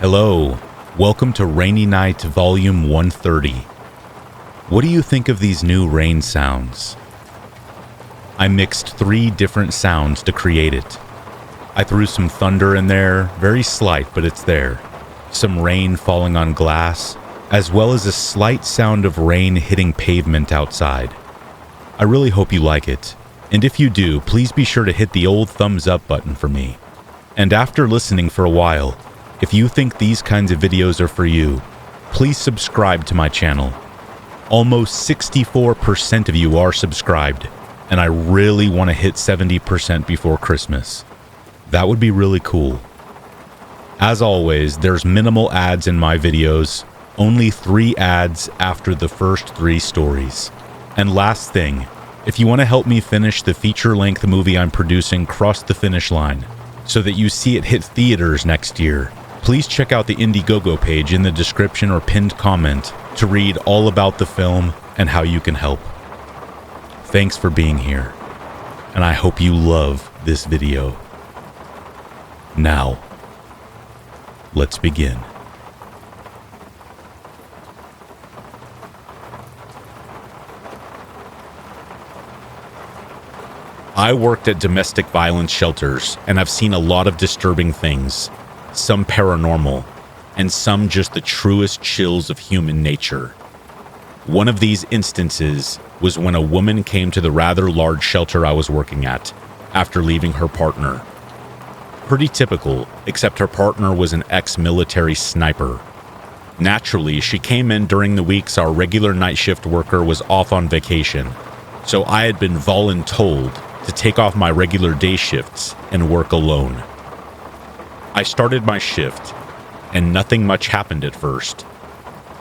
Hello, welcome to Rainy Night Volume 130. What do you think of these new rain sounds? I mixed 3 different sounds to create it. I threw some thunder in there, very slight, but it's there. Some rain falling on glass, as well as a slight sound of rain hitting pavement outside. I really hope you like it, and if you do, please be sure to hit the old thumbs up button for me. And after listening for a while, if you think these kinds of videos are for you, please subscribe to my channel. Almost 64% of you are subscribed, and I really want to hit 70% before Christmas. That would be really cool. As always, there's minimal ads in my videos, only 3 ads after the first 3 stories. And last thing, if you want to help me finish the feature-length movie I'm producing Cross the Finish Line, so that you see it hit theaters next year, please check out the Indiegogo page in the description or pinned comment to read all about the film and how you can help. Thanks for being here, and I hope you love this video. Now, let's begin. I worked at domestic violence shelters, and I've seen a lot of disturbing things. Some paranormal, and some just the truest chills of human nature. One of these instances was when a woman came to the rather large shelter I was working at after leaving her partner. Pretty typical, except her partner was an ex-military sniper. Naturally, she came in during the weeks our regular night shift worker was off on vacation, so I had been voluntold to take off my regular day shifts and work alone. I started my shift, and nothing much happened at first.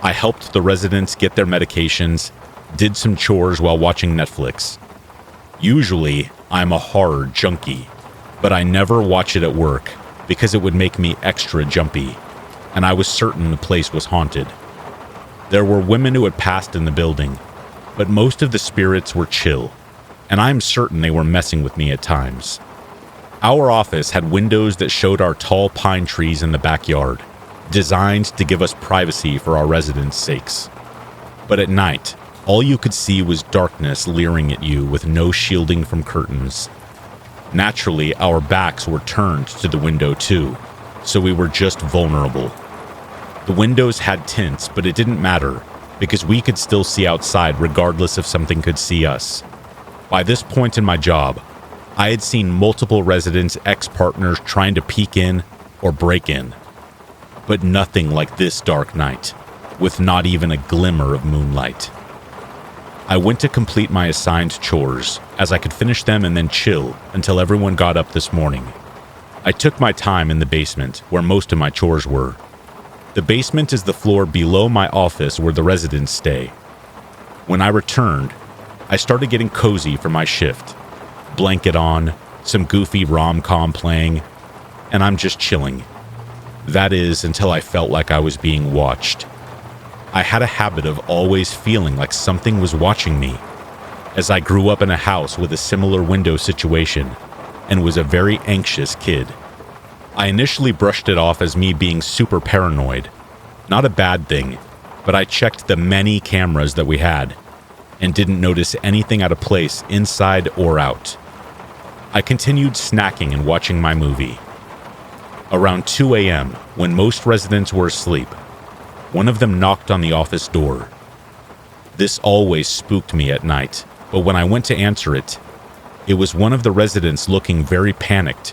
I helped the residents get their medications, did some chores while watching Netflix. Usually, I'm a horror junkie, but I never watch it at work because it would make me extra jumpy, and I was certain the place was haunted. There were women who had passed in the building, but most of the spirits were chill, and I'm certain they were messing with me at times. Our office had windows that showed our tall pine trees in the backyard, designed to give us privacy for our residents' sakes. But at night, all you could see was darkness leering at you with no shielding from curtains. Naturally, our backs were turned to the window too, so we were just vulnerable. The windows had tints, but it didn't matter, because we could still see outside regardless if something could see us. By this point in my job, I had seen multiple residents' ex-partners trying to peek in or break in. But nothing like this dark night, with not even a glimmer of moonlight. I went to complete my assigned chores, as I could finish them and then chill until everyone got up this morning. I took my time in the basement, where most of my chores were. The basement is the floor below my office where the residents stay. When I returned, I started getting cozy for my shift. Blanket on, some goofy rom-com playing, and I'm just chilling. That is, until I felt like I was being watched. I had a habit of always feeling like something was watching me, as I grew up in a house with a similar window situation, and was a very anxious kid. I initially brushed it off as me being super paranoid. Not a bad thing, but I checked the many cameras that we had, and didn't notice anything out of place inside or out. I continued snacking and watching my movie. Around 2 a.m., when most residents were asleep, one of them knocked on the office door. This always spooked me at night, but when I went to answer it, it was one of the residents looking very panicked.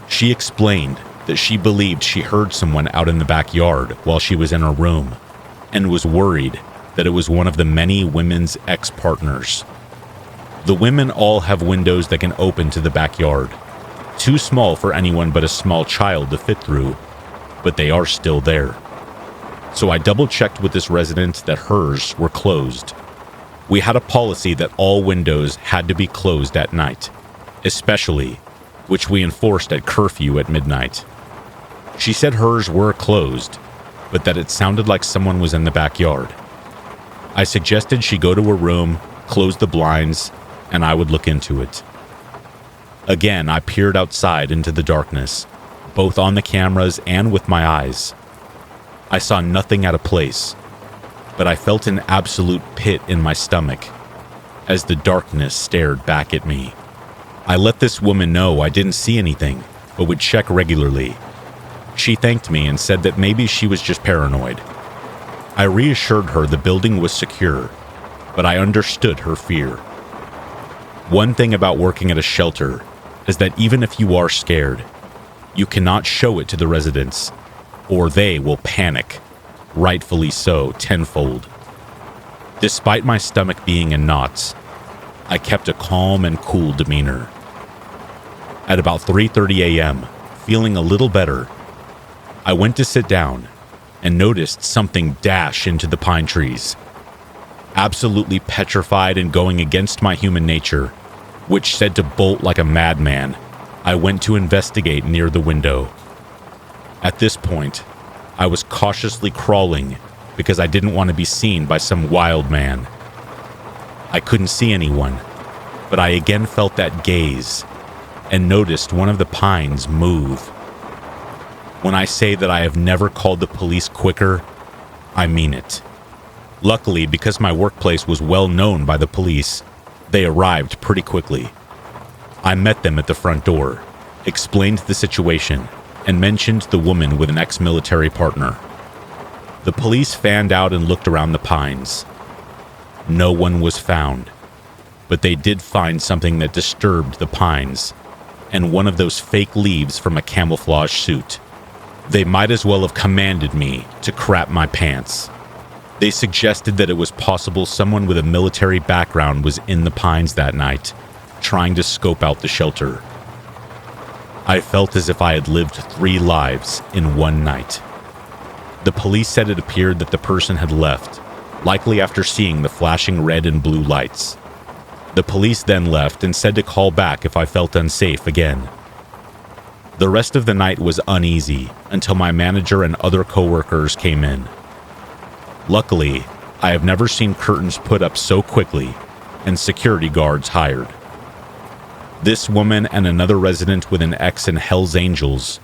She explained that she believed she heard someone out in the backyard while she was in her room, and was worried that it was one of the many women's ex-partners. The women all have windows that can open to the backyard, too small for anyone but a small child to fit through, but they are still there. So I double-checked with this resident that hers were closed. We had a policy that all windows had to be closed at night, especially, which we enforced at curfew at midnight. She said hers were closed, but that it sounded like someone was in the backyard. I suggested she go to her room, close the blinds, and I would look into it. Again, I peered outside into the darkness, both on the cameras and with my eyes, I saw nothing out of place, but I felt an absolute pit in my stomach as the darkness stared back at me. I let this woman know I didn't see anything, but would check regularly. She thanked me and said that maybe she was just paranoid. I reassured her the building was secure, but I understood her fear. One thing about working at a shelter is that even if you are scared, you cannot show it to the residents, or they will panic, rightfully so, tenfold. Despite my stomach being in knots, I kept a calm and cool demeanor. At about 3:30 a.m., feeling a little better, I went to sit down and noticed something dash into the pine trees. Absolutely petrified and going against my human nature, which said to bolt like a madman, I went to investigate near the window. At this point, I was cautiously crawling because I didn't want to be seen by some wild man. I couldn't see anyone, but I again felt that gaze and noticed one of the pines move. When I say that I have never called the police quicker, I mean it. Luckily, because my workplace was well known by the police, they arrived pretty quickly. I met them at the front door, explained the situation, and mentioned the woman with an ex-military partner. The police fanned out and looked around the pines. No one was found, but they did find something that disturbed the pines, and one of those fake leaves from a camouflage suit. They might as well have commanded me to crap my pants. They suggested that it was possible someone with a military background was in the pines that night, trying to scope out the shelter. I felt as if I had lived 3 lives in one night. The police said it appeared that the person had left, likely after seeing the flashing red and blue lights. The police then left and said to call back if I felt unsafe again. The rest of the night was uneasy until my manager and other coworkers came in. Luckily, I have never seen curtains put up so quickly and security guards hired. This woman and another resident with an ex in Hell's Angels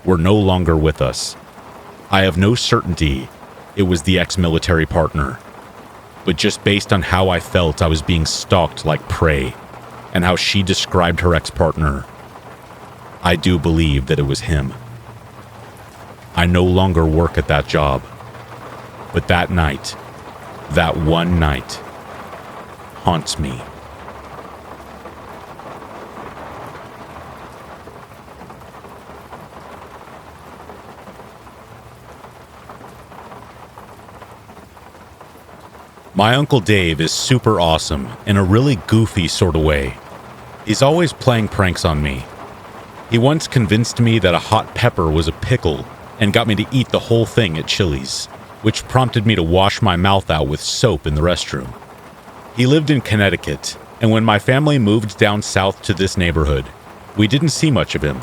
were no longer with us. I have no certainty it was the ex-military partner, but just based on how I felt I was being stalked like prey and how she described her ex-partner, I do believe that it was him. I no longer work at that job, but that night, that one night, haunts me. My Uncle Dave is super awesome in a really goofy sort of way. He's always playing pranks on me. He once convinced me that a hot pepper was a pickle and got me to eat the whole thing at Chili's, which prompted me to wash my mouth out with soap in the restroom. He lived in Connecticut, and when my family moved down south to this neighborhood, we didn't see much of him.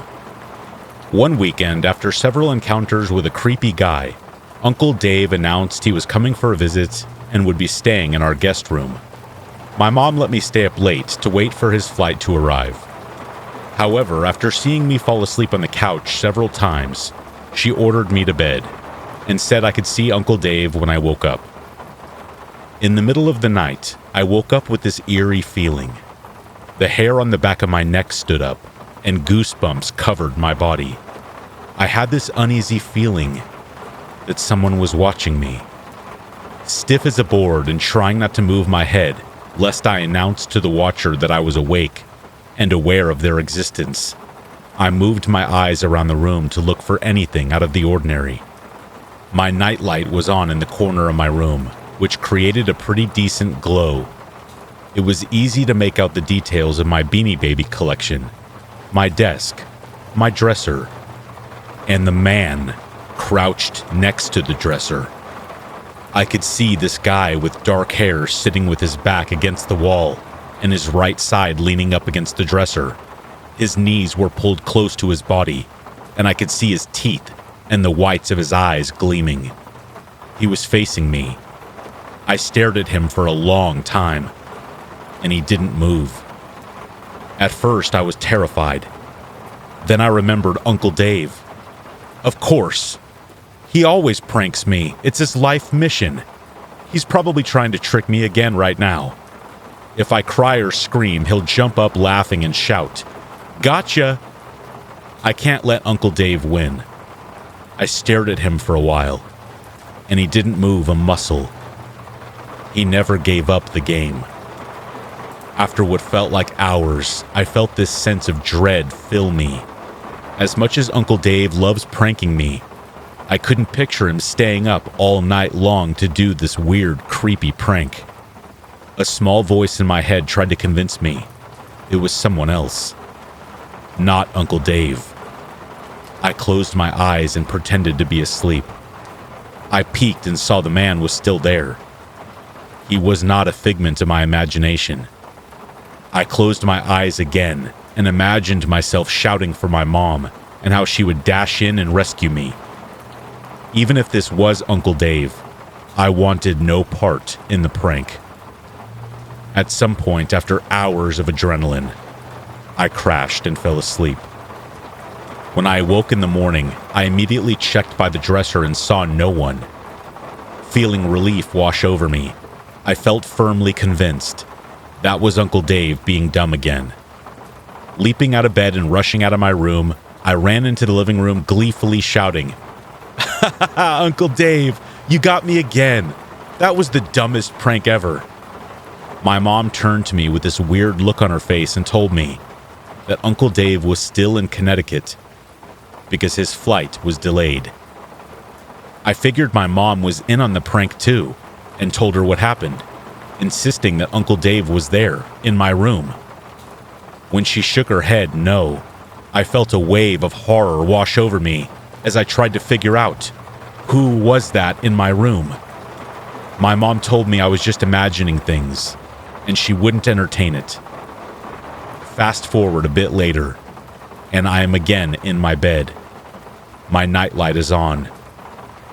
One weekend, after several encounters with a creepy guy, Uncle Dave announced he was coming for a visit and would be staying in our guest room. My mom let me stay up late to wait for his flight to arrive. However, after seeing me fall asleep on the couch several times, she ordered me to bed and said I could see Uncle Dave when I woke up. In the middle of the night, I woke up with this eerie feeling. The hair on the back of my neck stood up, and goosebumps covered my body. I had this uneasy feeling that someone was watching me. Stiff as a board and trying not to move my head, lest I announce to the watcher that I was awake and aware of their existence, I moved my eyes around the room to look for anything out of the ordinary. My nightlight was on in the corner of my room, which created a pretty decent glow. It was easy to make out the details of my Beanie Baby collection, my desk, my dresser, and the man crouched next to the dresser. I could see this guy with dark hair sitting with his back against the wall and his right side leaning up against the dresser. His knees were pulled close to his body, and I could see his teeth and the whites of his eyes gleaming. He was facing me. I stared at him for a long time, and he didn't move. At first, I was terrified. Then I remembered Uncle Dave. Of course, He always pranks me. It's his life mission. He's probably trying to trick me again right now. If I cry or scream, he'll jump up laughing and shout, "Gotcha!" I can't let Uncle Dave win. I stared at him for a while, and he didn't move a muscle. He never gave up the game. After what felt like hours, I felt this sense of dread fill me. As much as Uncle Dave loves pranking me, I couldn't picture him staying up all night long to do this weird, creepy prank. A small voice in my head tried to convince me it was someone else, not Uncle Dave. I closed my eyes and pretended to be asleep. I peeked and saw the man was still there. He was not a figment of my imagination. I closed my eyes again and imagined myself shouting for my mom and how she would dash in and rescue me. Even if this was Uncle Dave, I wanted no part in the prank. At some point, after hours of adrenaline, I crashed and fell asleep. When I awoke in the morning, I immediately checked by the dresser and saw no one. Feeling relief wash over me, I felt firmly convinced that was Uncle Dave being dumb again. Leaping out of bed and rushing out of my room, I ran into the living room gleefully shouting, "Ha ha ha, Uncle Dave, you got me again. That was the dumbest prank ever." My mom turned to me with this weird look on her face and told me that Uncle Dave was still in Connecticut because his flight was delayed. I figured my mom was in on the prank too and told her what happened, insisting that Uncle Dave was there in my room. When she shook her head no, I felt a wave of horror wash over me as I tried to figure out who was that in my room. My mom told me I was just imagining things, and she wouldn't entertain it. Fast forward a bit later, and I am again in my bed. My nightlight is on.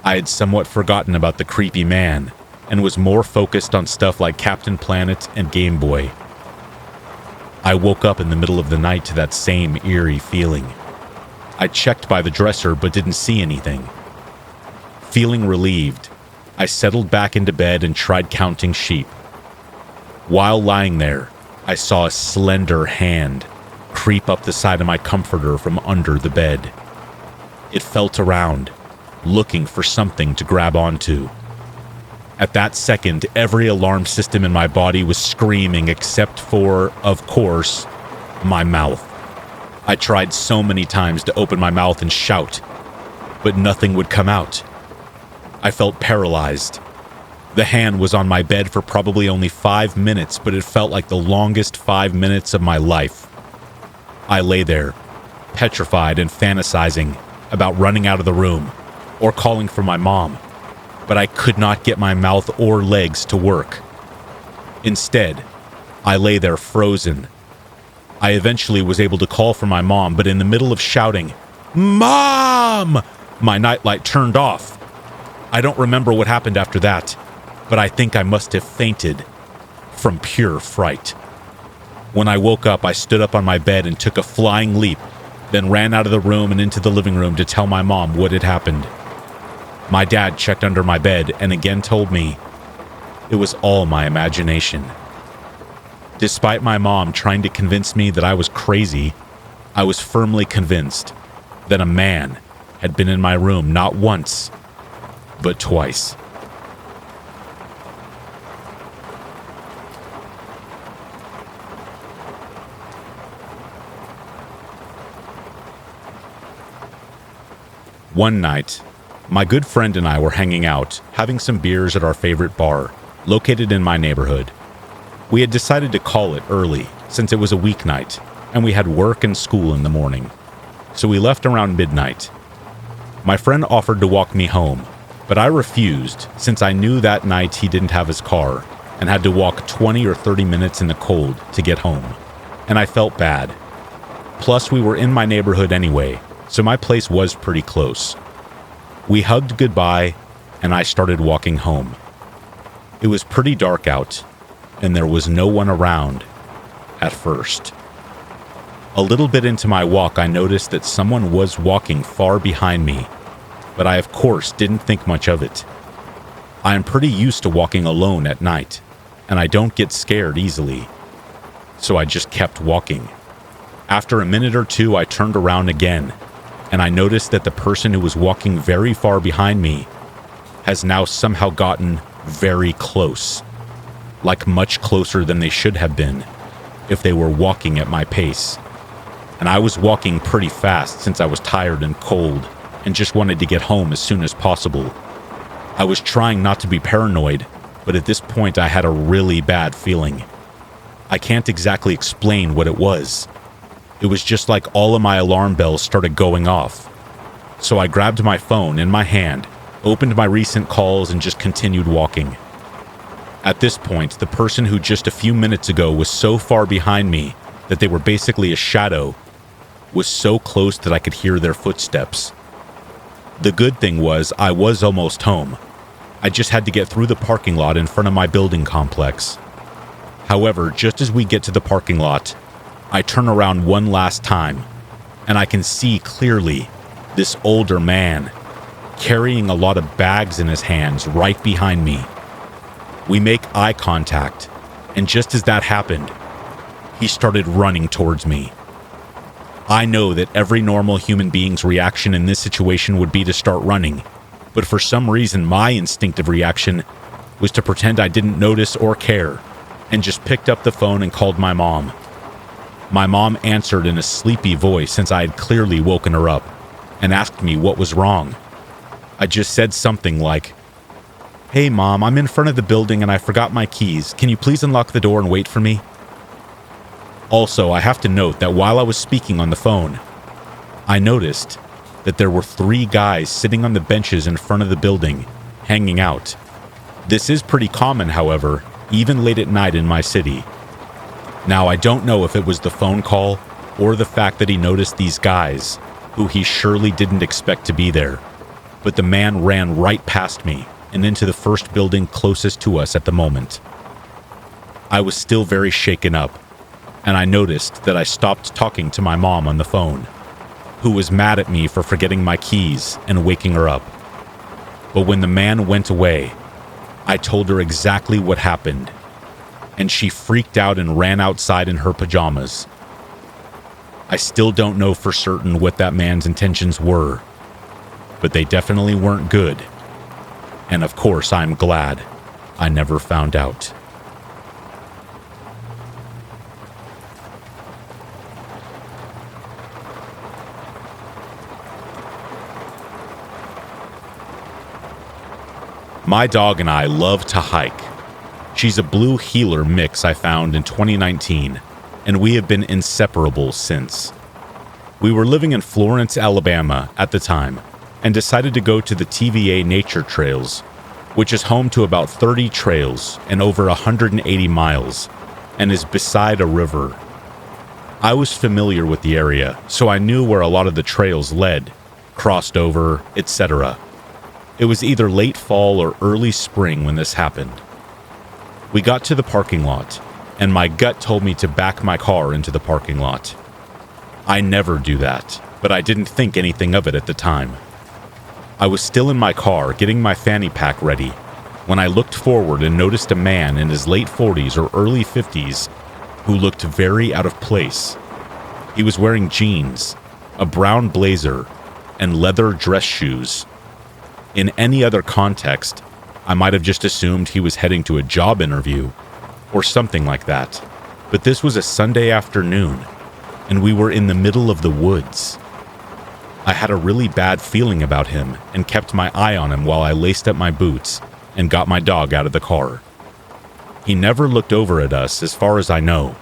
I had somewhat forgotten about the creepy man, and was more focused on stuff like Captain Planet and Game Boy. I woke up in the middle of the night to that same eerie feeling. I checked by the dresser but didn't see anything. Feeling relieved, I settled back into bed and tried counting sheep. While lying there, I saw a slender hand creep up the side of my comforter from under the bed. It felt around, looking for something to grab onto. At that second, every alarm system in my body was screaming except for, of course, my mouth. I tried so many times to open my mouth and shout, but nothing would come out. I felt paralyzed. The hand was on my bed for probably only 5 minutes, but it felt like the longest 5 minutes of my life. I lay there, petrified and fantasizing about running out of the room or calling for my mom, but I could not get my mouth or legs to work. Instead, I lay there frozen. I eventually was able to call for my mom, but in the middle of shouting, "Mom!" my nightlight turned off. I don't remember what happened after that, but I think I must have fainted from pure fright. When I woke up, I stood up on my bed and took a flying leap, then ran out of the room and into the living room to tell my mom what had happened. My dad checked under my bed and again told me it was all my imagination. Despite my mom trying to convince me that I was crazy, I was firmly convinced that a man had been in my room not once, but twice. One night, my good friend and I were hanging out, having some beers at our favorite bar, located in my neighborhood. We had decided to call it early, since it was a weeknight, and we had work and school in the morning. So we left around midnight. My friend offered to walk me home, but I refused, since I knew that night he didn't have his car, and had to walk 20 or 30 minutes in the cold to get home. And I felt bad. Plus, we were in my neighborhood anyway, so my place was pretty close. We hugged goodbye, and I started walking home. It was pretty dark out, and there was no one around at first. A little bit into my walk, I noticed that someone was walking far behind me, but I of course didn't think much of it. I am pretty used to walking alone at night, and I don't get scared easily. So I just kept walking. After a minute or two, I turned around again, and I noticed that the person who was walking very far behind me has now somehow gotten very close, like much closer than they should have been if they were walking at my pace. And I was walking pretty fast since I was tired and cold and just wanted to get home as soon as possible. I was trying not to be paranoid, but at this point I had a really bad feeling. I can't exactly explain what it was. It was just like all of my alarm bells started going off. So I grabbed my phone in my hand, opened my recent calls, and just continued walking. At this point, the person who just a few minutes ago was so far behind me that they were basically a shadow was so close that I could hear their footsteps. The good thing was I was almost home. I just had to get through the parking lot in front of my building complex. However, just as we get to the parking lot, I turn around one last time, and I can see clearly this older man carrying a lot of bags in his hands right behind me. We make eye contact, and just as that happened, he started running towards me. I know that every normal human being's reaction in this situation would be to start running, but for some reason my instinctive reaction was to pretend I didn't notice or care, and just picked up the phone and called my mom. My mom answered in a sleepy voice since I had clearly woken her up, and asked me what was wrong. I just said something like, "Hey Mom, I'm in front of the building and I forgot my keys. Can you please unlock the door and wait for me?" Also, I have to note that while I was speaking on the phone, I noticed that there were 3 guys sitting on the benches in front of the building, hanging out. This is pretty common, however, even late at night in my city. Now, I don't know if it was the phone call or the fact that he noticed these guys, who he surely didn't expect to be there, but the man ran right past me and into the first building closest to us at the moment. I was still very shaken up, and I noticed that I stopped talking to my mom on the phone, who was mad at me for forgetting my keys and waking her up. But when the man went away, I told her exactly what happened, and she freaked out and ran outside in her pajamas. I still don't know for certain what that man's intentions were, but they definitely weren't good. And of course, I'm glad I never found out. My dog and I love to hike. She's a blue heeler mix I found in 2019, and we have been inseparable since. We were living in Florence, Alabama at the time, and decided to go to the TVA Nature Trails, which is home to about 30 trails and over 180 miles, and is beside a river. I was familiar with the area, so I knew where a lot of the trails led, crossed over, etc. It was either late fall or early spring when this happened. We got to the parking lot, and my gut told me to back my car into the parking lot. I never do that, but I didn't think anything of it at the time. I was still in my car getting my fanny pack ready when I looked forward and noticed a man in his late 40s or early 50s who looked very out of place. He was wearing jeans, a brown blazer, and leather dress shoes. In any other context, I might have just assumed he was heading to a job interview or something like that. But this was a Sunday afternoon, and we were in the middle of the woods. I had a really bad feeling about him and kept my eye on him while I laced up my boots and got my dog out of the car. He never looked over at us as far as I know.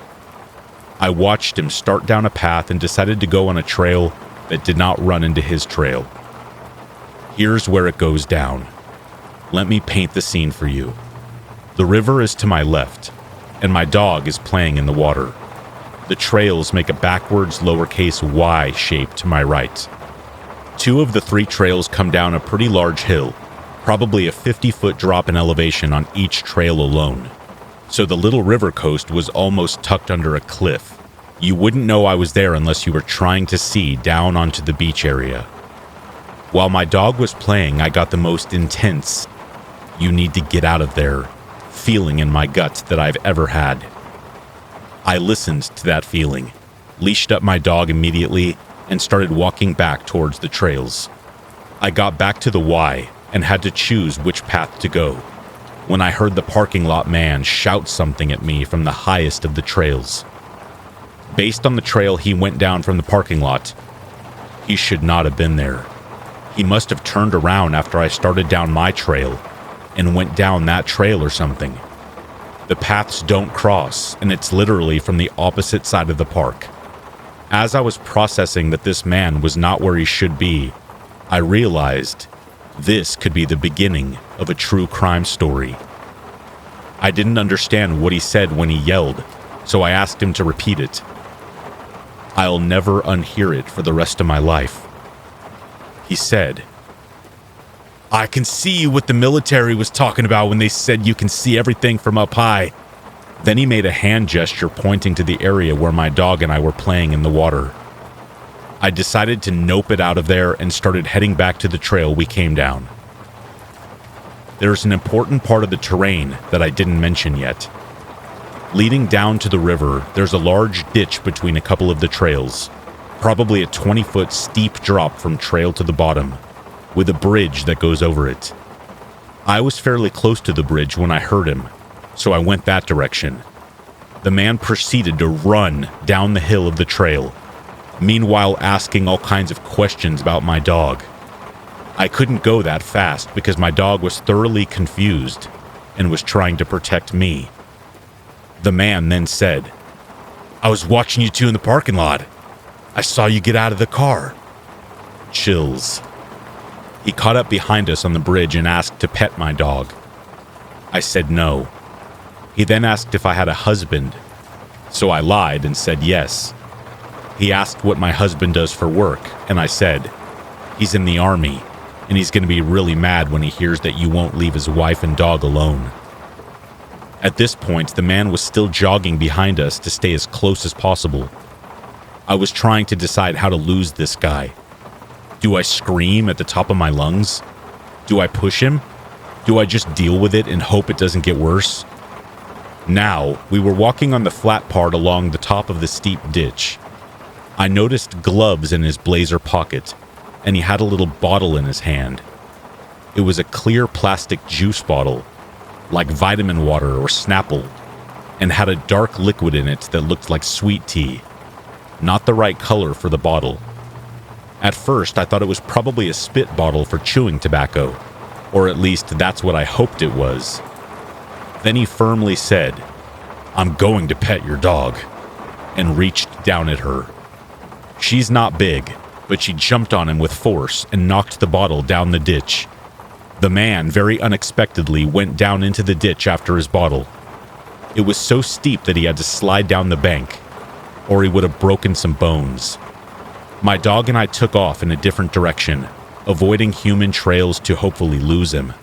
I watched him start down a path and decided to go on a trail that did not run into his trail. Here's where it goes down. Let me paint the scene for you. The river is to my left, and my dog is playing in the water. The trails make a backwards lowercase y shape to my right. 2 of the 3 trails come down a pretty large hill, probably a 50-foot drop in elevation on each trail alone. So the little river coast was almost tucked under a cliff. You wouldn't know I was there unless you were trying to see down onto the beach area. While my dog was playing, I got the most intense, "you need to get out of there" feeling in my gut that I've ever had. I listened to that feeling, leashed up my dog immediately, and started walking back towards the trails. I got back to the Y and had to choose which path to go when I heard the parking lot man shout something at me from the highest of the trails. Based on the trail he went down from the parking lot, he should not have been there. He must have turned around after I started down my trail and went down that trail or something. The paths don't cross, and it's literally from the opposite side of the park. As I was processing that this man was not where he should be, I realized this could be the beginning of a true crime story. I didn't understand what he said when he yelled, so I asked him to repeat it. I'll never unhear it for the rest of my life. He said, "I can see what the military was talking about when they said you can see everything from up high." Then he made a hand gesture pointing to the area where my dog and I were playing in the water. I decided to nope it out of there and started heading back to the trail we came down. There's an important part of the terrain that I didn't mention yet. Leading down to the river, there's a large ditch between a couple of the trails, probably a 20-foot steep drop from trail to the bottom, with a bridge that goes over it. I was fairly close to the bridge when I heard him, so I went that direction. The man proceeded to run down the hill of the trail, meanwhile asking all kinds of questions about my dog. I couldn't go that fast because my dog was thoroughly confused and was trying to protect me. The man then said, "I was watching you two in the parking lot. I saw you get out of the car." Chills. He caught up behind us on the bridge and asked to pet my dog. I said no. He then asked if I had a husband, so I lied and said yes. He asked what my husband does for work, and I said, "He's in the army, and he's going to be really mad when he hears that you won't leave his wife and dog alone." At this point, the man was still jogging behind us to stay as close as possible. I was trying to decide how to lose this guy. Do I scream at the top of my lungs? Do I push him? Do I just deal with it and hope it doesn't get worse? Now, we were walking on the flat part along the top of the steep ditch. I noticed gloves in his blazer pocket, and he had a little bottle in his hand. It was a clear plastic juice bottle, like vitamin water or Snapple, and had a dark liquid in it that looked like sweet tea. Not the right color for the bottle. At first, I thought it was probably a spit bottle for chewing tobacco, or at least that's what I hoped it was. Then he firmly said, "I'm going to pet your dog," and reached down at her. She's not big, but she jumped on him with force and knocked the bottle down the ditch. The man, very unexpectedly, went down into the ditch after his bottle. It was so steep that he had to slide down the bank, or he would have broken some bones. My dog and I took off in a different direction, avoiding human trails to hopefully lose him.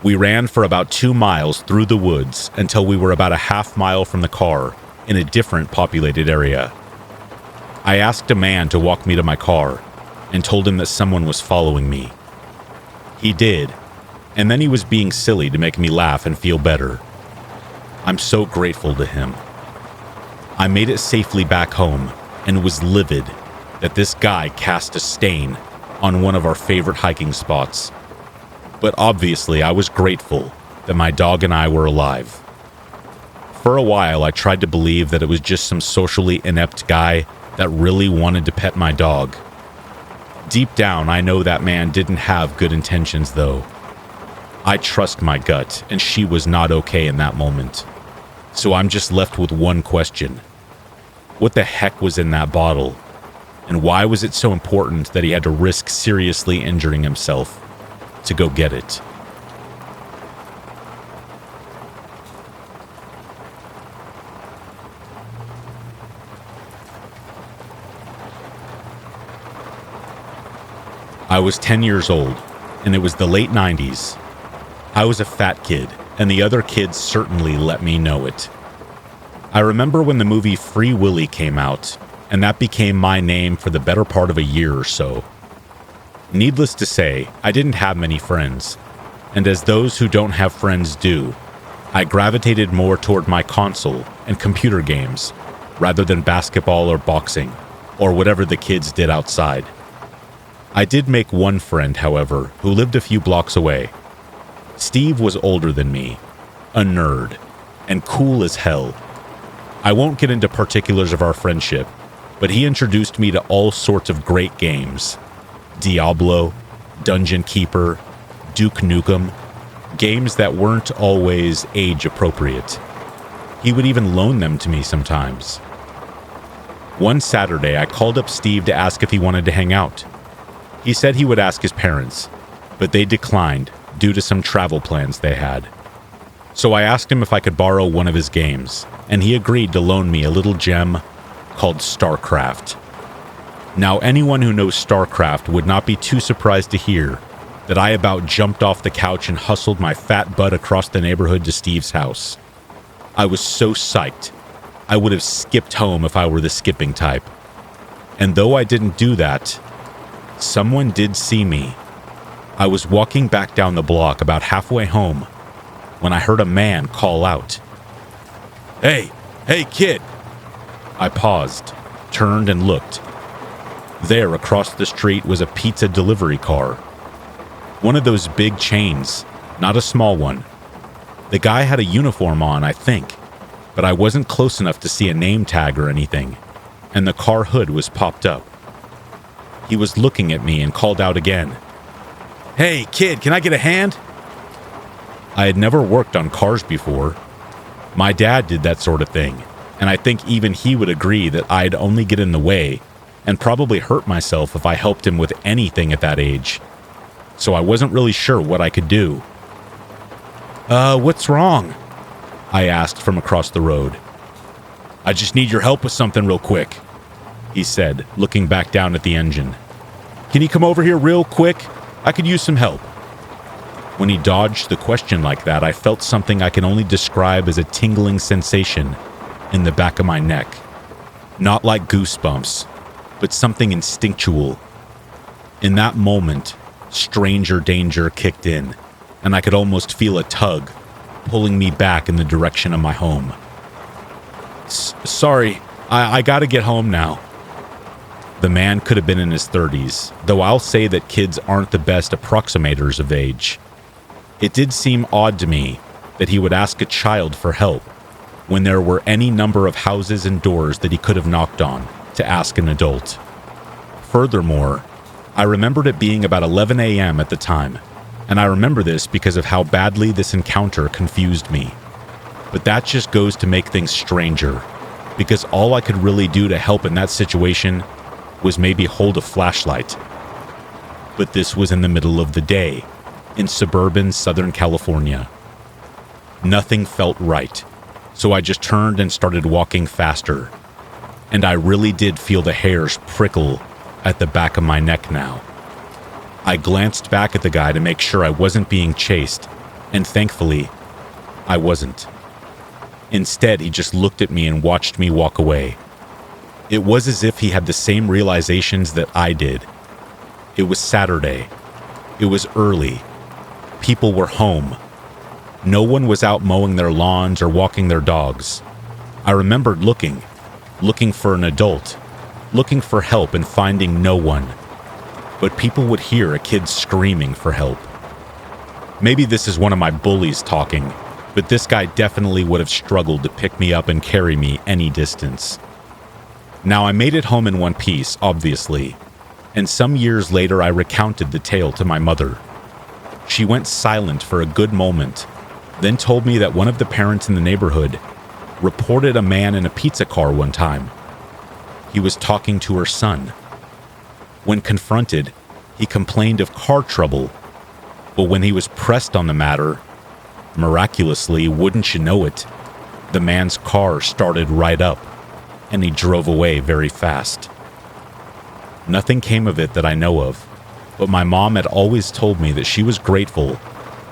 We ran for about 2 miles through the woods until we were about a half mile from the car in a different populated area. I asked a man to walk me to my car and told him that someone was following me. He did, and then he was being silly to make me laugh and feel better. I'm so grateful to him. I made it safely back home and was livid that this guy cast a stain on one of our favorite hiking spots. But obviously I was grateful that my dog and I were alive. For a while I tried to believe that it was just some socially inept guy that really wanted to pet my dog. Deep down I know that man didn't have good intentions though. I trust my gut, and she was not okay in that moment. So I'm just left with one question. What the heck was in that bottle? And why was it so important that he had to risk seriously injuring himself to go get it? I was 10 years old, and it was the late 90s. I was a fat kid, and the other kids certainly let me know it. I remember when the movie Free Willy came out, and that became my name for the better part of a year or so. Needless to say, I didn't have many friends, and as those who don't have friends do, I gravitated more toward my console and computer games rather than basketball or boxing, or whatever the kids did outside. I did make one friend, however, who lived a few blocks away. Steve was older than me, a nerd, and cool as hell. I won't get into particulars of our friendship, but he introduced me to all sorts of great games. Diablo, Dungeon Keeper, Duke Nukem, games that weren't always age appropriate. He would even loan them to me sometimes. One Saturday, I called up Steve to ask if he wanted to hang out. He said he would ask his parents, but they declined due to some travel plans they had. So I asked him if I could borrow one of his games, and he agreed to loan me a little gem called StarCraft. Now, anyone who knows StarCraft would not be too surprised to hear that I about jumped off the couch and hustled my fat butt across the neighborhood to Steve's house. I was so psyched, I would have skipped home if I were the skipping type. And though I didn't do that, someone did see me. I was walking back down the block about halfway home when I heard a man call out, "Hey, kid!" I paused, turned and looked. There, across the street, was a pizza delivery car. One of those big chains, not a small one. The guy had a uniform on, I think, but I wasn't close enough to see a name tag or anything, and the car hood was popped up. He was looking at me and called out again, "Hey, kid, can I get a hand?" I had never worked on cars before. My dad did that sort of thing, and I think even he would agree that I'd only get in the way and probably hurt myself if I helped him with anything at that age. So I wasn't really sure what I could do. What's wrong?" I asked from across the road. "I just need your help with something real quick," he said, looking back down at the engine. "Can you come over here real quick? I could use some help." When he dodged the question like that, I felt something I can only describe as a tingling sensation in the back of my neck. Not like goosebumps, but something instinctual. In that moment, stranger danger kicked in, and I could almost feel a tug pulling me back in the direction of my home. Sorry, I gotta get home now." The man could have been in his 30s, though I'll say that kids aren't the best approximators of age. It did seem odd to me that he would ask a child for help when there were any number of houses and doors that he could have knocked on to ask an adult. Furthermore, I remembered it being about 11 a.m. at the time, and I remember this because of how badly this encounter confused me. But that just goes to make things stranger, because all I could really do to help in that situation was maybe hold a flashlight. But this was in the middle of the day, in suburban Southern California. Nothing felt right, so I just turned and started walking faster. And I really did feel the hairs prickle at the back of my neck now. I glanced back at the guy to make sure I wasn't being chased, and thankfully, I wasn't. Instead, he just looked at me and watched me walk away. It was as if he had the same realizations that I did. It was Saturday. It was early. People were home. No one was out mowing their lawns or walking their dogs. I remembered looking for an adult, looking for help and finding no one. But people would hear a kid screaming for help. Maybe this is one of my bullies talking, but this guy definitely would have struggled to pick me up and carry me any distance. Now, I made it home in one piece, obviously, and some years later I recounted the tale to my mother. She went silent for a good moment, then told me that one of the parents in the neighborhood reported a man in a pizza car one time. He was talking to her son. When confronted, he complained of car trouble, but when he was pressed on the matter, miraculously, wouldn't you know it, the man's car started right up, and he drove away very fast. Nothing came of it that I know of, but my mom had always told me that she was grateful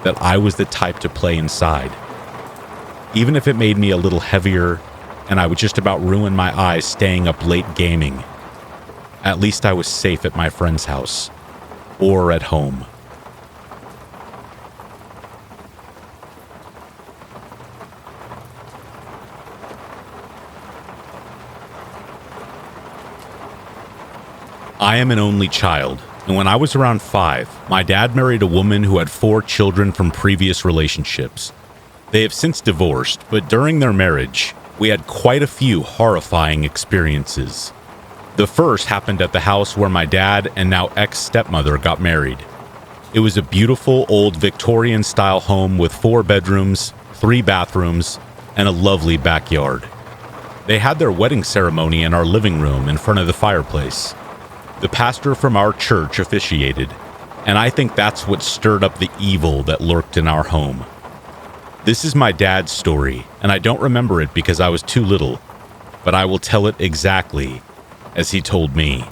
that I was the type to play inside. Even if it made me a little heavier and I would just about ruin my eyes staying up late gaming, at least I was safe at my friend's house, or at home. I am an only child, and when I was around 5, my dad married a woman who had 4 children from previous relationships. They have since divorced, but during their marriage, we had quite a few horrifying experiences. The first happened at the house where my dad and now ex-stepmother got married. It was a beautiful old Victorian-style home with 4 bedrooms, 3 bathrooms, and a lovely backyard. They had their wedding ceremony in our living room in front of the fireplace. The pastor from our church officiated, and I think that's what stirred up the evil that lurked in our home. This is my dad's story, and I don't remember it because I was too little, but I will tell it exactly as he told me.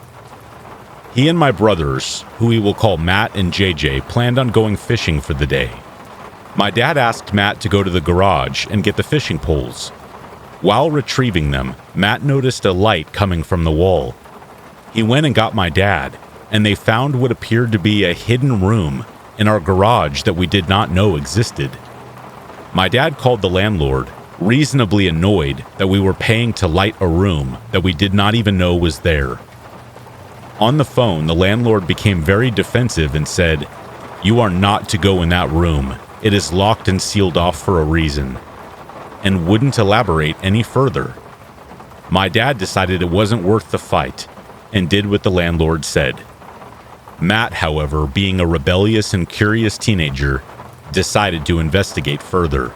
He and my brothers, who we will call Matt and JJ, planned on going fishing for the day. My dad asked Matt to go to the garage and get the fishing poles. While retrieving them, Matt noticed a light coming from the wall. He went and got my dad, and they found what appeared to be a hidden room in our garage that we did not know existed. My dad called the landlord, reasonably annoyed that we were paying to light a room that we did not even know was there. On the phone, the landlord became very defensive and said, "You are not to go in that room. It is locked and sealed off for a reason," and wouldn't elaborate any further. My dad decided it wasn't worth the fight and did what the landlord said. Matt, however, being a rebellious and curious teenager, decided to investigate further.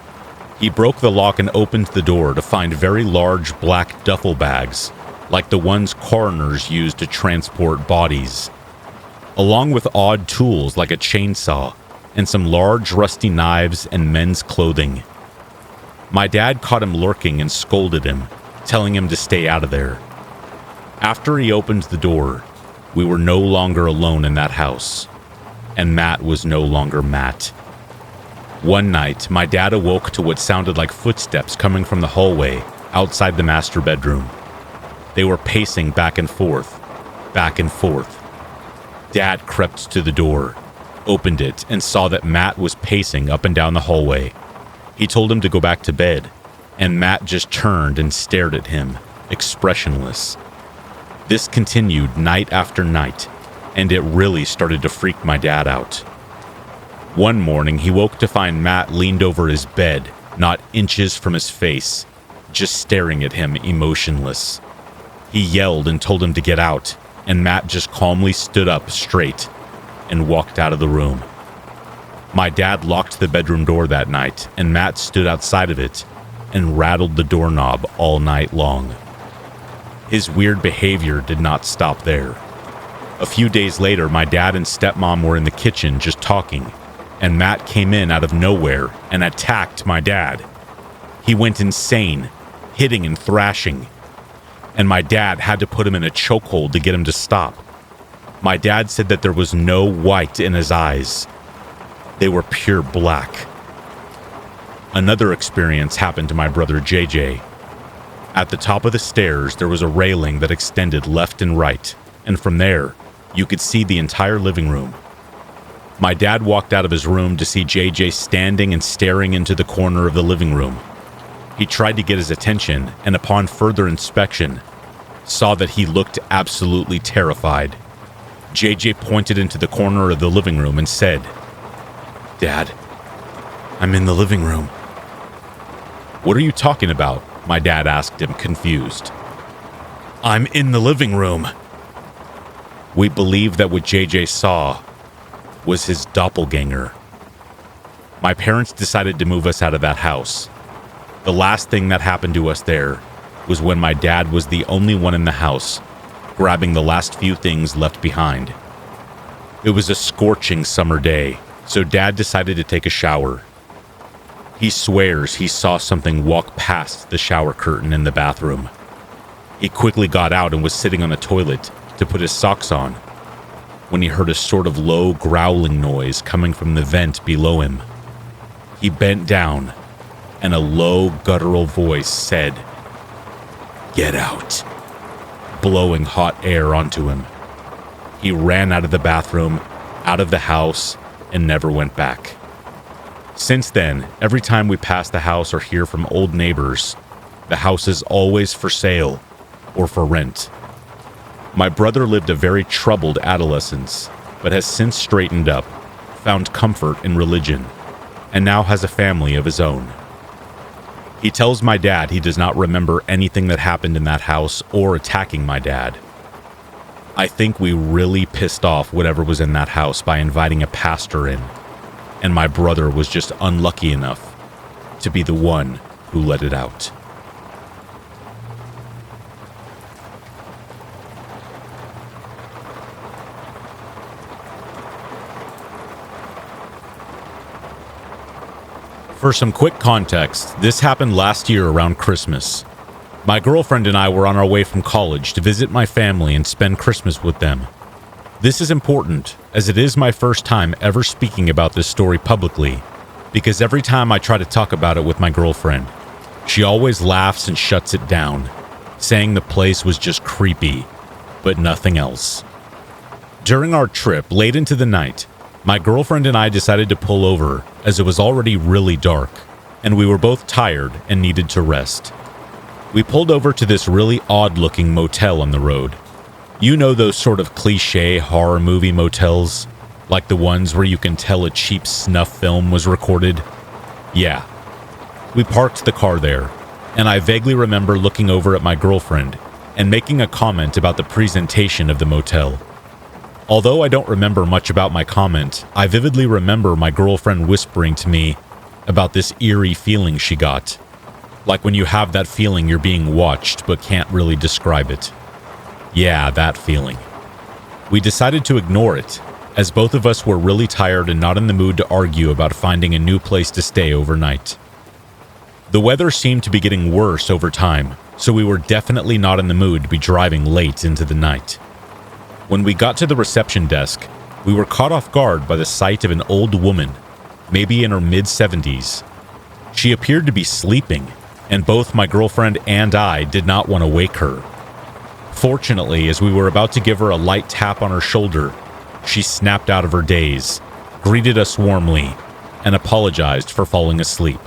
He broke the lock and opened the door to find very large black duffel bags, like the ones coroners use to transport bodies, along with odd tools like a chainsaw and some large rusty knives and men's clothing. My dad caught him lurking and scolded him, telling him to stay out of there. After he opened the door, we were no longer alone in that house, and Matt was no longer Matt. One night, my dad awoke to what sounded like footsteps coming from the hallway outside the master bedroom. They were pacing back and forth, back and forth. Dad crept to the door, opened it, and saw that Matt was pacing up and down the hallway. He told him to go back to bed, and Matt just turned and stared at him, expressionless. This continued night after night, and it really started to freak my dad out. One morning, he woke to find Matt leaned over his bed, not inches from his face, just staring at him emotionless. He yelled and told him to get out, and Matt just calmly stood up straight and walked out of the room. My dad locked the bedroom door that night, and Matt stood outside of it and rattled the doorknob all night long. His weird behavior did not stop there. A few days later, my dad and stepmom were in the kitchen just talking, and Matt came in out of nowhere and attacked my dad. He went insane, hitting and thrashing, and my dad had to put him in a chokehold to get him to stop. My dad said that there was no white in his eyes. They were pure black. Another experience happened to my brother JJ. At the top of the stairs, there was a railing that extended left and right, and from there, you could see the entire living room. My dad walked out of his room to see JJ standing and staring into the corner of the living room. He tried to get his attention, and upon further inspection, saw that he looked absolutely terrified. JJ pointed into the corner of the living room and said, "Dad, I'm in the living room." "What are you talking about?" my dad asked him, confused. "I'm in the living room." We believe that what JJ saw was his doppelganger. My parents decided to move us out of that house. The last thing that happened to us there was when my dad was the only one in the house, grabbing the last few things left behind. It was a scorching summer day, so Dad decided to take a shower. He swears he saw something walk past the shower curtain in the bathroom. He quickly got out and was sitting on the toilet to put his socks on when he heard a sort of low growling noise coming from the vent below him. He bent down, and a low guttural voice said, "Get out," blowing hot air onto him. He ran out of the bathroom out of the house, and never went back. Since then, every time we pass the house or hear from old neighbors, the house is always for sale or for rent. My brother lived a very troubled adolescence, but has since straightened up, found comfort in religion, and now has a family of his own. He tells my dad he does not remember anything that happened in that house or attacking my dad. I think we really pissed off whatever was in that house by inviting a pastor in, and my brother was just unlucky enough to be the one who let it out. For some quick context, this happened last year around Christmas. My girlfriend and I were on our way from college to visit my family and spend Christmas with them. This is important, as it is my first time ever speaking about this story publicly, because every time I try to talk about it with my girlfriend, she always laughs and shuts it down, saying the place was just creepy, but nothing else. During our trip, late into the night, my girlfriend and I decided to pull over as it was already really dark, and we were both tired and needed to rest. We pulled over to this really odd-looking motel on the road. You know those sort of cliché horror movie motels? Like the ones where you can tell a cheap snuff film was recorded? Yeah. We parked the car there, and I vaguely remember looking over at my girlfriend and making a comment about the presentation of the motel. Although I don't remember much about my comment, I vividly remember my girlfriend whispering to me about this eerie feeling she got. Like when you have that feeling you're being watched but can't really describe it. Yeah, that feeling. We decided to ignore it, as both of us were really tired and not in the mood to argue about finding a new place to stay overnight. The weather seemed to be getting worse over time, so we were definitely not in the mood to be driving late into the night. When we got to the reception desk, we were caught off guard by the sight of an old woman, maybe in her mid-70s. She appeared to be sleeping, and both my girlfriend and I did not want to wake her. Fortunately, as we were about to give her a light tap on her shoulder, she snapped out of her daze, greeted us warmly, and apologized for falling asleep.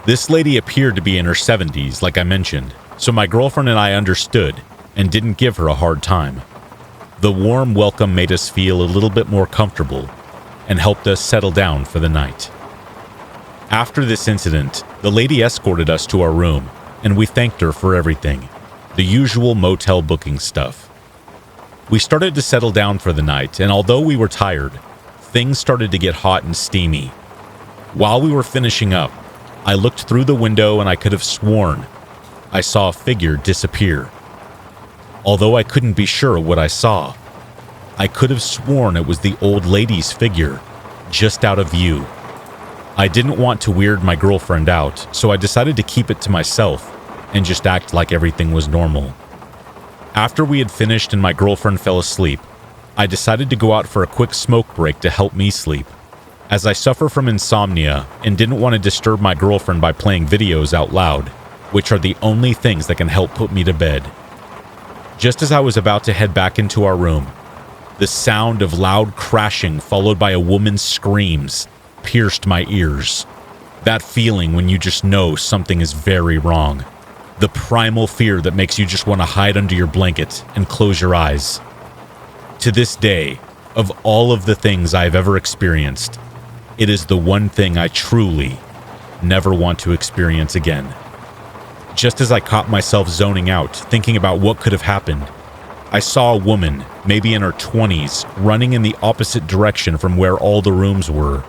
This lady appeared to be in her 70s, like I mentioned, so my girlfriend and I understood and didn't give her a hard time. The warm welcome made us feel a little bit more comfortable and helped us settle down for the night. After this incident, the lady escorted us to our room, and we thanked her for everything, the usual motel booking stuff. We started to settle down for the night, and although we were tired, things started to get hot and steamy. While we were finishing up, I looked through the window and I could have sworn I saw a figure disappear. Although I couldn't be sure what I saw, I could have sworn it was the old lady's figure, just out of view. I didn't want to weird my girlfriend out, so I decided to keep it to myself and just act like everything was normal. After we had finished and my girlfriend fell asleep, I decided to go out for a quick smoke break to help me sleep, as I suffer from insomnia and didn't want to disturb my girlfriend by playing videos out loud, which are the only things that can help put me to bed. Just as I was about to head back into our room, the sound of loud crashing followed by a woman's screams pierced my ears. That feeling when you just know something is very wrong. The primal fear that makes you just want to hide under your blanket and close your eyes. To this day, of all of the things I've ever experienced, it is the one thing I truly never want to experience again. Just as I caught myself zoning out, thinking about what could have happened, I saw a woman, maybe in her 20s, running in the opposite direction from where all the rooms were.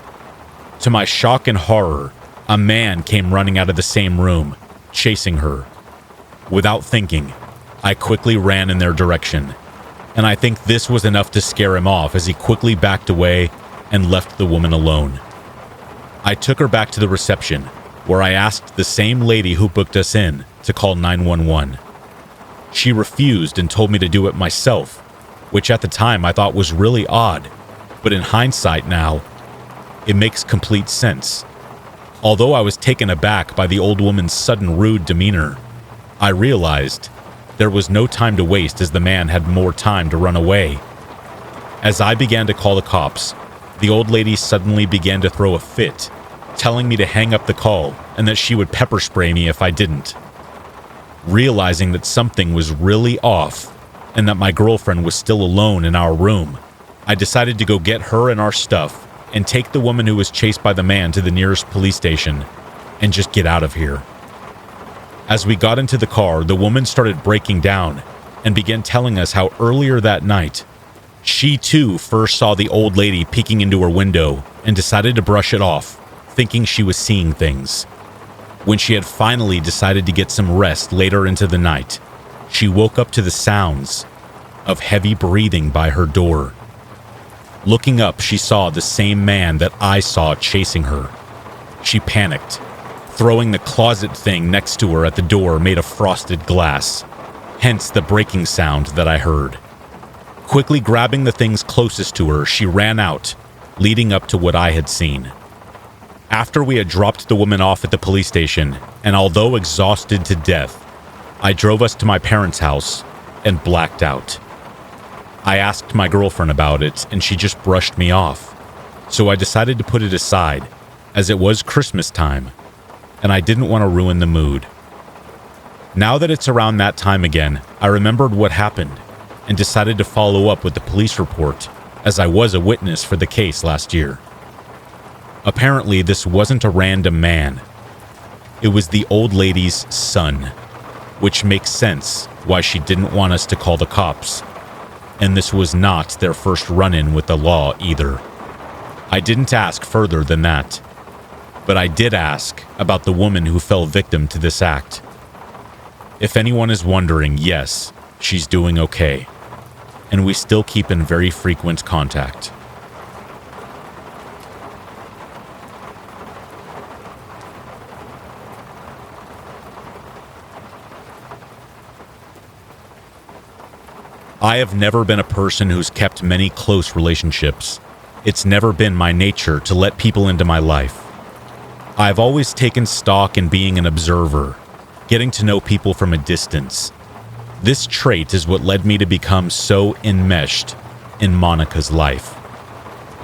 To my shock and horror, a man came running out of the same room, chasing her. Without thinking, I quickly ran in their direction, and I think this was enough to scare him off as he quickly backed away and left the woman alone. I took her back to the reception, where I asked the same lady who booked us in to call 911. She refused and told me to do it myself, which at the time I thought was really odd, but in hindsight now, it makes complete sense. Although I was taken aback by the old woman's sudden rude demeanor, I realized there was no time to waste as the man had more time to run away. As I began to call the cops, the old lady suddenly began to throw a fit, telling me to hang up the call and that she would pepper spray me if I didn't. Realizing that something was really off and that my girlfriend was still alone in our room, I decided to go get her and our stuff and take the woman who was chased by the man to the nearest police station and just get out of here. As we got into the car, the woman started breaking down and began telling us how earlier that night, she too first saw the old lady peeking into her window and decided to brush it off, thinking she was seeing things. When she had finally decided to get some rest later into the night, she woke up to the sounds of heavy breathing by her door. Looking up, she saw the same man that I saw chasing her. She panicked, throwing the closet thing next to her at the door made of frosted glass, hence the breaking sound that I heard. Quickly grabbing the things closest to her, she ran out, leading up to what I had seen. After we had dropped the woman off at the police station, and although exhausted to death, I drove us to my parents' house and blacked out. I asked my girlfriend about it, and she just brushed me off, so I decided to put it aside, as it was Christmas time, and I didn't want to ruin the mood. Now that it's around that time again, I remembered what happened, and decided to follow up with the police report, as I was a witness for the case last year. Apparently, this wasn't a random man. It was the old lady's son, which makes sense why she didn't want us to call the cops. And this was not their first run-in with the law either. I didn't ask further than that, but I did ask about the woman who fell victim to this act. If anyone is wondering, yes, she's doing okay, and we still keep in very frequent contact. I have never been a person who's kept many close relationships. It's never been my nature to let people into my life. I've always taken stock in being an observer, getting to know people from a distance. This trait is what led me to become so enmeshed in Monica's life.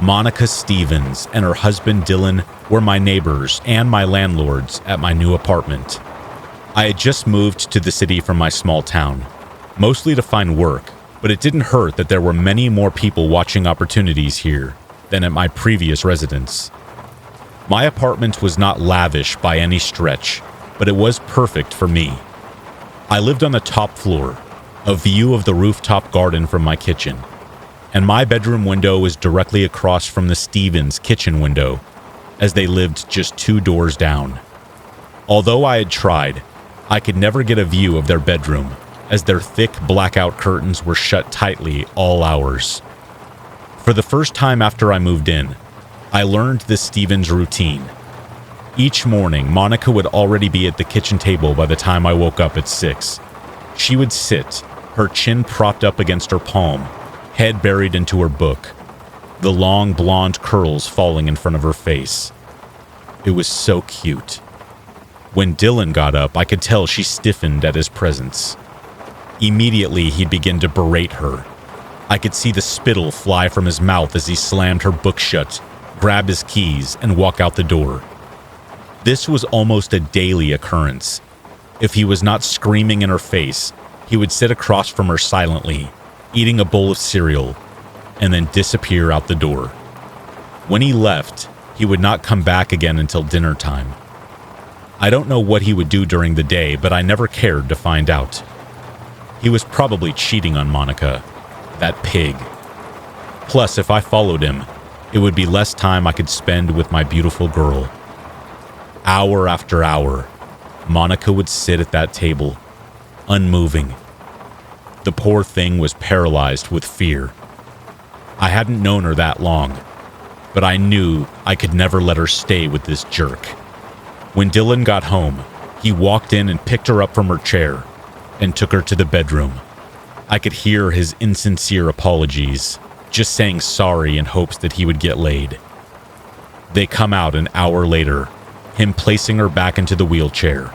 Monica Stevens and her husband Dylan were my neighbors and my landlords at my new apartment. I had just moved to the city from my small town, mostly to find work, but it didn't hurt that there were many more people watching opportunities here than at my previous residence. My apartment was not lavish by any stretch, but it was perfect for me. I lived on the top floor, a view of the rooftop garden from my kitchen, and my bedroom window was directly across from the Stevens kitchen window, as they lived just 2 doors down. Although I had tried, I could never get a view of their bedroom, as their thick blackout curtains were shut tightly all hours. For the first time after I moved in, I learned this Stevens routine. Each morning, Monica would already be at the kitchen table by the time I woke up at 6. She would sit, her chin propped up against her palm, head buried into her book, the long blonde curls falling in front of her face. It was so cute. When Dylan got up, I could tell she stiffened at his presence. Immediately, he'd begin to berate her. I could see the spittle fly from his mouth as he slammed her book shut, grab his keys, and walk out the door. This was almost a daily occurrence. If he was not screaming in her face, he would sit across from her silently, eating a bowl of cereal, and then disappear out the door. When he left, he would not come back again until dinner time. I don't know what he would do during the day, but I never cared to find out. He was probably cheating on Monica, that pig. Plus, if I followed him, it would be less time I could spend with my beautiful girl. Hour after hour, Monica would sit at that table, unmoving. The poor thing was paralyzed with fear. I hadn't known her that long, but I knew I could never let her stay with this jerk. When Dylan got home, he walked in and picked her up from her chair and took her to the bedroom. I could hear his insincere apologies, just saying sorry in hopes that he would get laid. They come out an hour later, him placing her back into the wheelchair.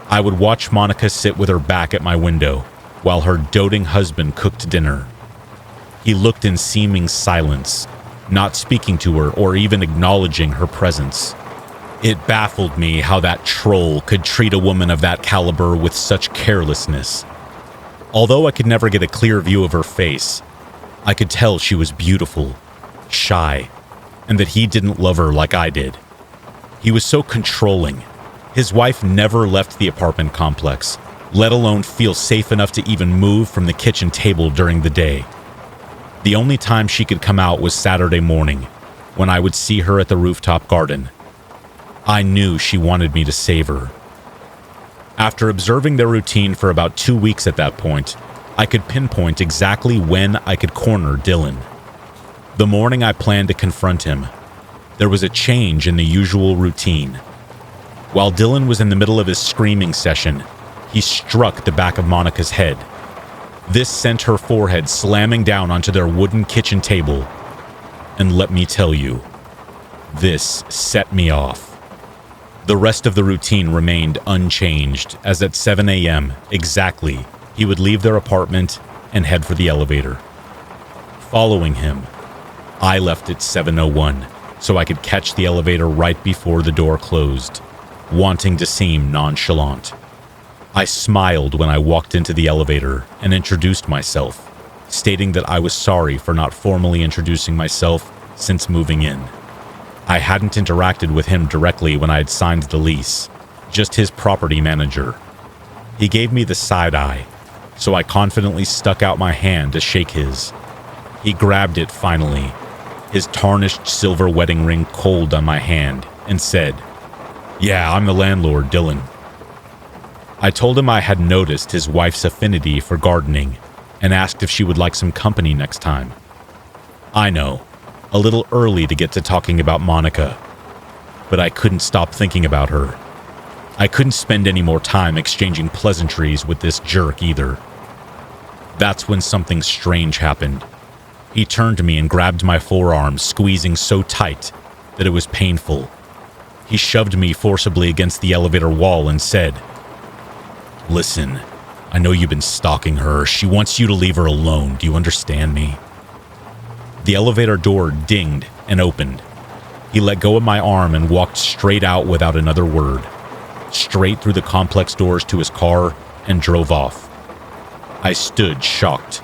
I would watch Monica sit with her back at my window while her doting husband cooked dinner. He looked in seeming silence, not speaking to her or even acknowledging her presence. It baffled me how that troll could treat a woman of that caliber with such carelessness. Although I could never get a clear view of her face, I could tell she was beautiful, shy, and that he didn't love her like I did. He was so controlling. His wife never left the apartment complex, let alone feel safe enough to even move from the kitchen table during the day. The only time she could come out was Saturday morning, when I would see her at the rooftop garden. I knew she wanted me to save her. After observing their routine for about 2 weeks at that point, I could pinpoint exactly when I could corner Dylan. The morning I planned to confront him, there was a change in the usual routine. While Dylan was in the middle of his screaming session, he struck the back of Monica's head. This sent her forehead slamming down onto their wooden kitchen table. And let me tell you, this set me off. The rest of the routine remained unchanged, as at 7 a.m. exactly, he would leave their apartment and head for the elevator. Following him, I left at 7:01, so I could catch the elevator right before the door closed, wanting to seem nonchalant. I smiled when I walked into the elevator and introduced myself, stating that I was sorry for not formally introducing myself since moving in. I hadn't interacted with him directly when I had signed the lease, just his property manager. He gave me the side eye, so I confidently stuck out my hand to shake his. He grabbed it finally, his tarnished silver wedding ring cold on my hand, and said, "Yeah, I'm the landlord, Dylan." I told him I had noticed his wife's affinity for gardening and asked if she would like some company next time. I know, a little early to get to talking about Monica, but I couldn't stop thinking about her. I couldn't spend any more time exchanging pleasantries with this jerk either. That's when something strange happened. He turned to me and grabbed my forearm, squeezing so tight that it was painful. He shoved me forcibly against the elevator wall and said, "Listen, I know you've been stalking her. She wants you to leave her alone. Do you understand me?" The elevator door dinged and opened. He let go of my arm and walked straight out without another word, straight through the complex doors to his car and drove off. I stood shocked.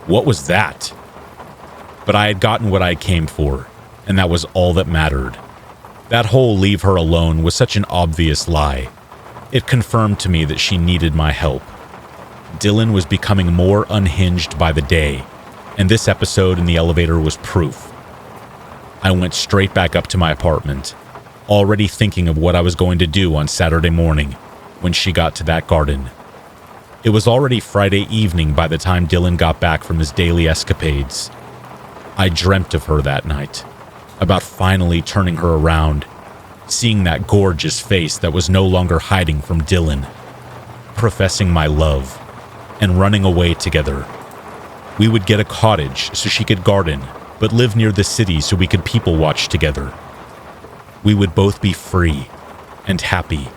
What was that? But I had gotten what I came for, and that was all that mattered. That whole leave her alone was such an obvious lie. It confirmed to me that she needed my help. Dylan was becoming more unhinged by the day, and this episode in the elevator was proof. I went straight back up to my apartment, already thinking of what I was going to do on Saturday morning when she got to that garden. It was already Friday evening by the time Dylan got back from his daily escapades. I dreamt of her that night, about finally turning her around, seeing that gorgeous face that was no longer hiding from Dylan, professing my love, and running away together. We would get a cottage so she could garden, but live near the city so we could people watch together. We would both be free and happy.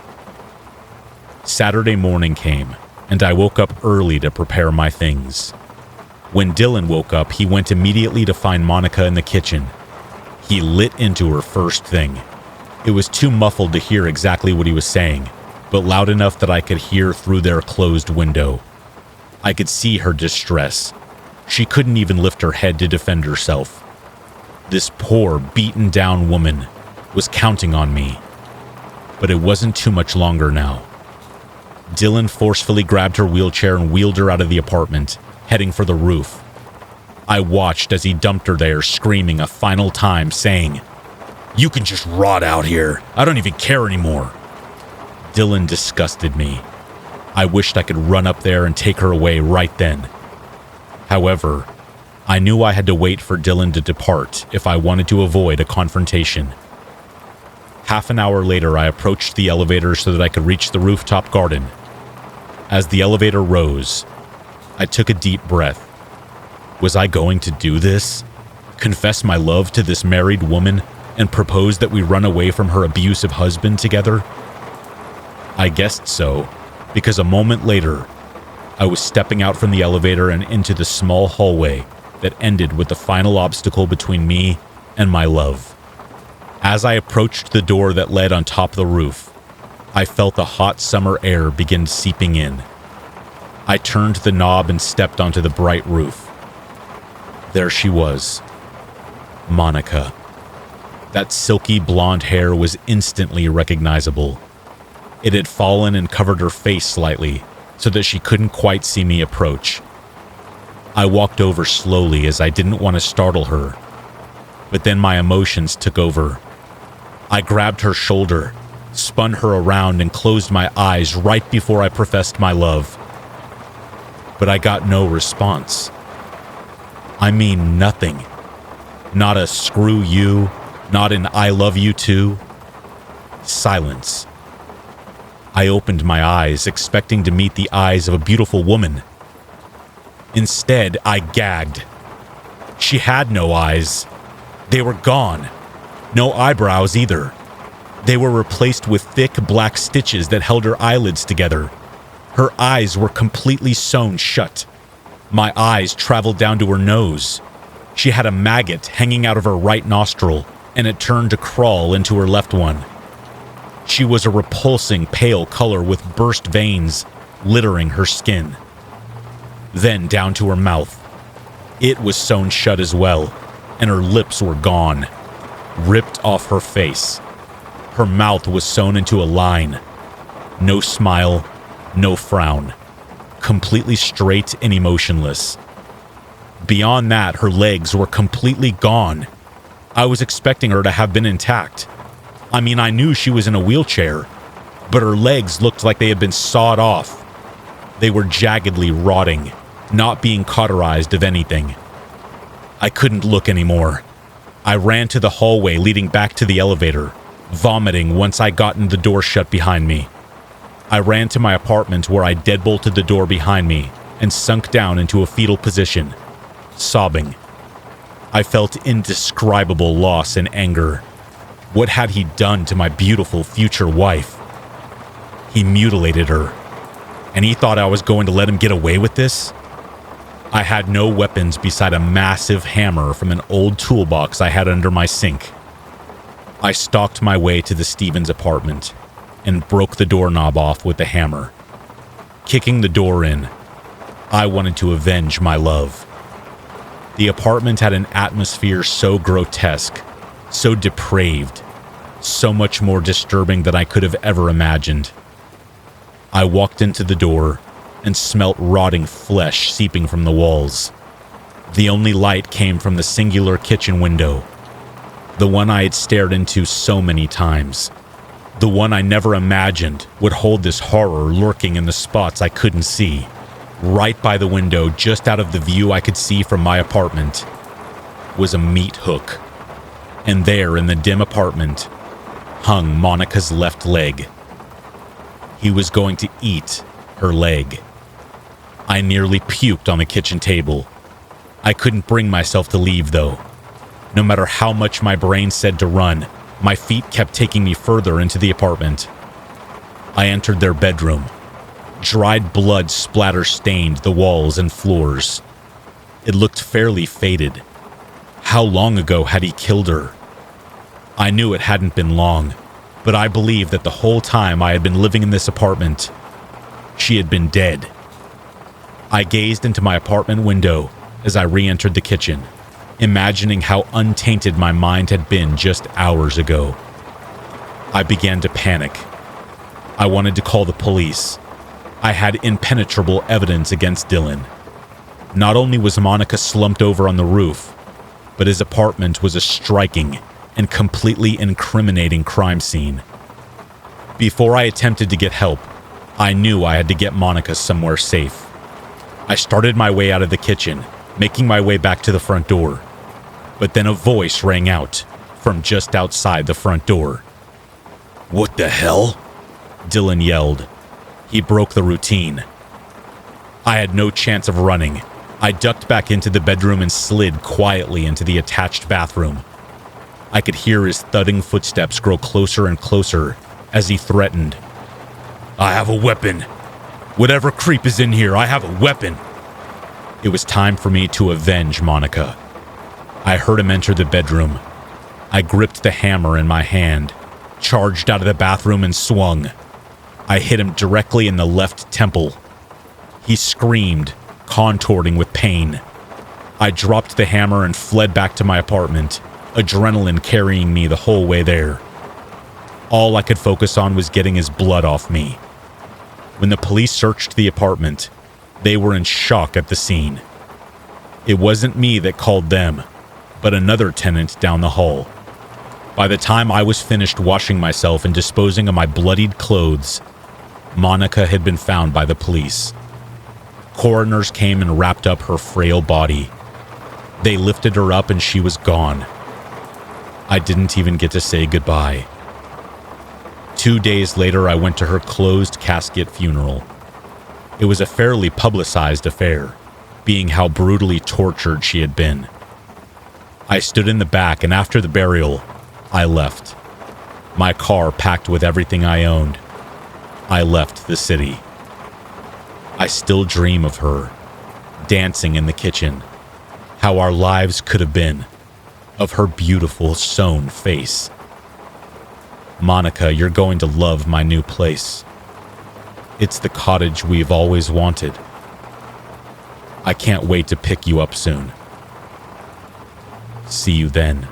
Saturday morning came, and I woke up early to prepare my things. When Dylan woke up, he went immediately to find Monica in the kitchen. He lit into her first thing. It was too muffled to hear exactly what he was saying, but loud enough that I could hear through their closed window. I could see her distress. She couldn't even lift her head to defend herself. This poor, beaten-down woman was counting on me. But it wasn't too much longer now. Dylan forcefully grabbed her wheelchair and wheeled her out of the apartment, heading for the roof. I watched as he dumped her there, screaming a final time, saying, "You can just rot out here. I don't even care anymore." Dylan disgusted me. I wished I could run up there and take her away right then. However, I knew I had to wait for Dylan to depart if I wanted to avoid a confrontation. Half an hour later, I approached the elevator so that I could reach the rooftop garden. As the elevator rose, I took a deep breath. Was I going to do this? Confess my love to this married woman and propose that we run away from her abusive husband together? I guessed so, because a moment later, I was stepping out from the elevator and into the small hallway that ended with the final obstacle between me and my love. As I approached the door that led on top of the roof, I felt the hot summer air begin seeping in. I turned the knob and stepped onto the bright roof. There she was, Monica. That silky blonde hair was instantly recognizable. It had fallen and covered her face slightly, so that she couldn't quite see me approach. I walked over slowly as I didn't want to startle her, but then my emotions took over. I grabbed her shoulder, spun her around, and closed my eyes right before I professed my love. But I got no response. I mean nothing. Not a screw you, not an I love you too. Silence. I opened my eyes, expecting to meet the eyes of a beautiful woman. Instead, I gagged. She had no eyes. They were gone. No eyebrows either. They were replaced with thick black stitches that held her eyelids together. Her eyes were completely sewn shut. My eyes traveled down to her nose. She had a maggot hanging out of her right nostril, and it turned to crawl into her left one. She was a repulsing pale color with burst veins littering her skin. Then down to her mouth. It was sewn shut as well, and her lips were gone, ripped off her face. Her mouth was sewn into a line. No smile, no frown. Completely straight and emotionless. Beyond that, her legs were completely gone. I was expecting her to have been intact. I mean, I knew she was in a wheelchair, but her legs looked like they had been sawed off. They were jaggedly rotting, not being cauterized of anything. I couldn't look anymore. I ran to the hallway leading back to the elevator, vomiting once I gotten the door shut behind me. I ran to my apartment where I deadbolted the door behind me and sunk down into a fetal position, sobbing. I felt indescribable loss and anger. What had he done to my beautiful future wife? He mutilated her, and he thought I was going to let him get away with this? I had no weapons beside a massive hammer from an old toolbox I had under my sink. I stalked my way to the Stevens apartment and broke the doorknob off with the hammer. Kicking the door in, I wanted to avenge my love. The apartment had an atmosphere so grotesque, so depraved, so much more disturbing than I could have ever imagined. I walked into the door and smelt rotting flesh seeping from the walls. The only light came from the singular kitchen window, the one I had stared into so many times, the one I never imagined would hold this horror lurking in the spots I couldn't see. Right by the window, just out of the view I could see from my apartment, was a meat hook. And there in the dim apartment hung Monica's left leg. He was going to eat her leg. I nearly puked on the kitchen table. I couldn't bring myself to leave, though. No matter how much my brain said to run, my feet kept taking me further into the apartment. I entered their bedroom. Dried blood splatter-stained the walls and floors. It looked fairly faded. How long ago had he killed her? I knew it hadn't been long, but I believed that the whole time I had been living in this apartment, she had been dead. I gazed into my apartment window as I re-entered the kitchen, imagining how untainted my mind had been just hours ago. I began to panic. I wanted to call the police. I had impenetrable evidence against Dylan. Not only was Monica slumped over on the roof, but his apartment was a striking and completely incriminating crime scene. Before I attempted to get help, I knew I had to get Monica somewhere safe. I started my way out of the kitchen, making my way back to the front door. But then a voice rang out from just outside the front door. "What the hell?" Dylan yelled. He broke the routine. I had no chance of running. I ducked back into the bedroom and slid quietly into the attached bathroom. I could hear his thudding footsteps grow closer and closer as he threatened. "I have a weapon. Whatever creep is in here, I have a weapon." It was time for me to avenge Monica. I heard him enter the bedroom. I gripped the hammer in my hand, charged out of the bathroom and swung. I hit him directly in the left temple. He screamed, contorting with pain. I dropped the hammer and fled back to my apartment, adrenaline carrying me the whole way there. All I could focus on was getting his blood off me. When the police searched the apartment, they were in shock at the scene. It wasn't me that called them, but another tenant down the hall. By the time I was finished washing myself and disposing of my bloodied clothes, Monica had been found by the police. Coroners came and wrapped up her frail body. They lifted her up and she was gone. I didn't even get to say goodbye. 2 days later, I went to her closed casket funeral. It was a fairly publicized affair, being how brutally tortured she had been. I stood in the back, and after the burial, I left. My car packed with everything I owned. I left the city. I still dream of her, dancing in the kitchen, how our lives could have been, of her beautiful sewn face. Monica, you're going to love my new place. It's the cottage we've always wanted. I can't wait to pick you up soon. See you then.